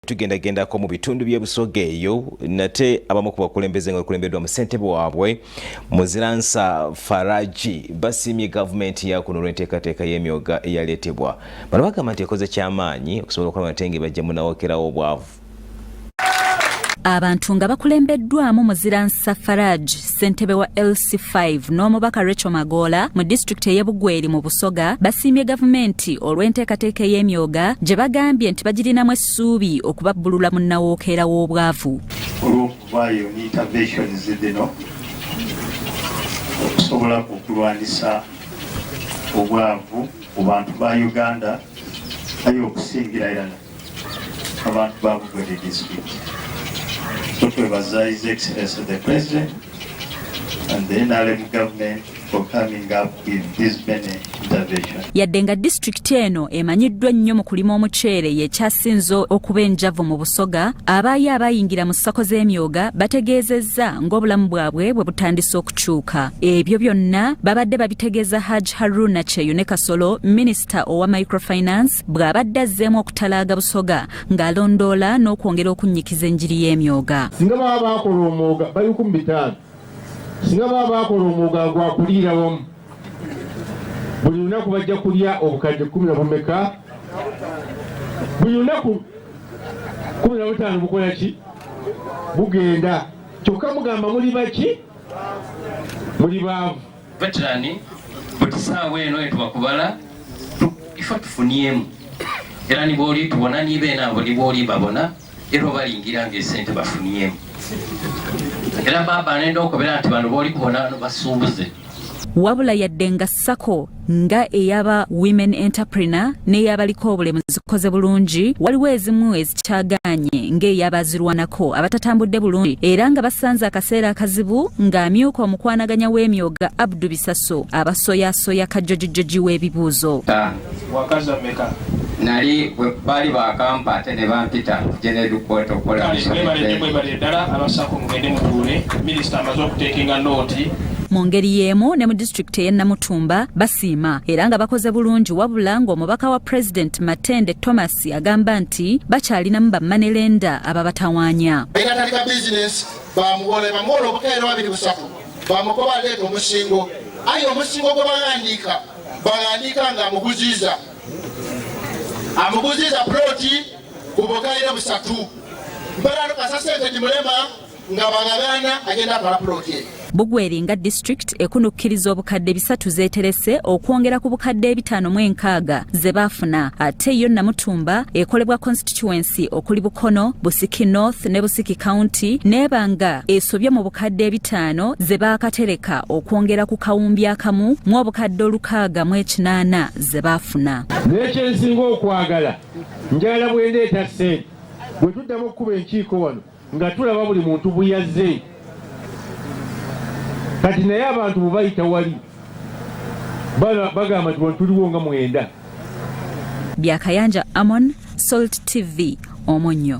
tugendagendako mu bitundu by'ebusoga eyo nate abamu ku bakulembeze nga bakulembeddwa mu ssentebe waabwe Muziransa Faraji basiimye gavumenti ya kuno olw'enteekateeka y'emyoga eyaleetebwa. Bano bagamba nti ekoze ky'amaanyi okusobola okulaba nti bajjamu nawokerawo obwavu. Abantu nga bakulembeddwamu Muziransa Faraji ssentebe wa LC5 n'omubaka Rachel Magola mu disitulikiti ey'e Bugweri mu Busoga basiimye gavumenti olw'enteekateeka y'emyoga gye bagambye nti bagirinamu essuubi okubabbulula mu nawookeera w'obwavu. Olw'okuvaayo ne interventions zino okusobola okulwanyisa obwavu mu bantu ba Uganda naye okusingira ddala abantu ba Bugweri district. So to His Excellency the President and the NRM government for coming up with this many interventions. Yadde nga disitulikiti eno emanyiddwa nnyo mu kulima omuceere y'ekyasinze okuba enjavu mu Busoga, abaayi abayingira mu ssako z'emyoga bategeezezza ng'obulamu bwabwe bwe butandise okukyuka. Ebyo byonna babadde babitegeeza Hajj Haruna Cheyu ne Kasolo, minisita owa microfinance, bw'abadde azzeemu okutalaaga Busoga ng'alondoola n'okwongera okunnyikiza enjiri y'emyoga. Singa baba bakola omwoga bali 15. Singa baba bakola omwoga gwakulira wamu buli lunaku bajja kulya obukadde 10 bumeka, buli lunaku 15 bukola ki bugenda kyokka mugamba muli baki muli baavu. Veterani buli ssaawa eno etubakubala ifa tufuniemu era nibooli tubona niba enabo libooli babona era balingira ng'esente bafuniemu era baba nenda okubera nti bano booli kubona basuubuze. Wabula yadde nga ssako nga eyaba women entrepreneur n'eyabaliko obulemu zikoze bulungi, waliwo ezimu ezikyagaanye ng'eyabazirwanako abatatambudde bulungi era nga basanze akaseera akazibu ng'amyuka omukwanaganya w'emyoga Abdu Bisaso abasoyasoya kajjojijoji w'ebibuuzo. Wakazameka nali bali bakampa ate ne bampita gene dukwete okukola ddala abasako mugende mutuule minisita amaze okuteekinga nooti. Mu ngeri y'emu ne mu disitulikiti ey'e Namutumba basiima era nga bakoze bulungi, wabula ng'omubaka wa President Matende Thomas agamba nti bakyalinamu bammanerenda ababatawaanya. Bainatandika bizinesi bamuwola obukeera 2-3 bamukoba aleeta omusingo, aye omusingo gwe bawandiika nga amuguziza ploti ku bukaire 3 mpera lukasa sente dimulema nga bagagana agenda kwa ploti. Bugweri nga district ekunukkiriza obukadde 3 zeeterese okwongera ku bukadde 5.6 ze baafuna, ate yo Namutumba ekolebwa constituency okuli Bukono, Busiki North ne Busiki County nebanga esobye mu bukadde 5 ze baakatereka okwongera ku kawumbi akamu mu obukadde 6.8 ze baafuna. N'ekyensinga okwagala njagala bwendeeta ssente bwe tuddamu okukuba enkiiko wano nga tulaba buli muntu buyazze. Kati naye abantu bubayita wali bagamba nti tuliwo nga 9. Byakayanja Amon, Salt TV, Omonnyo.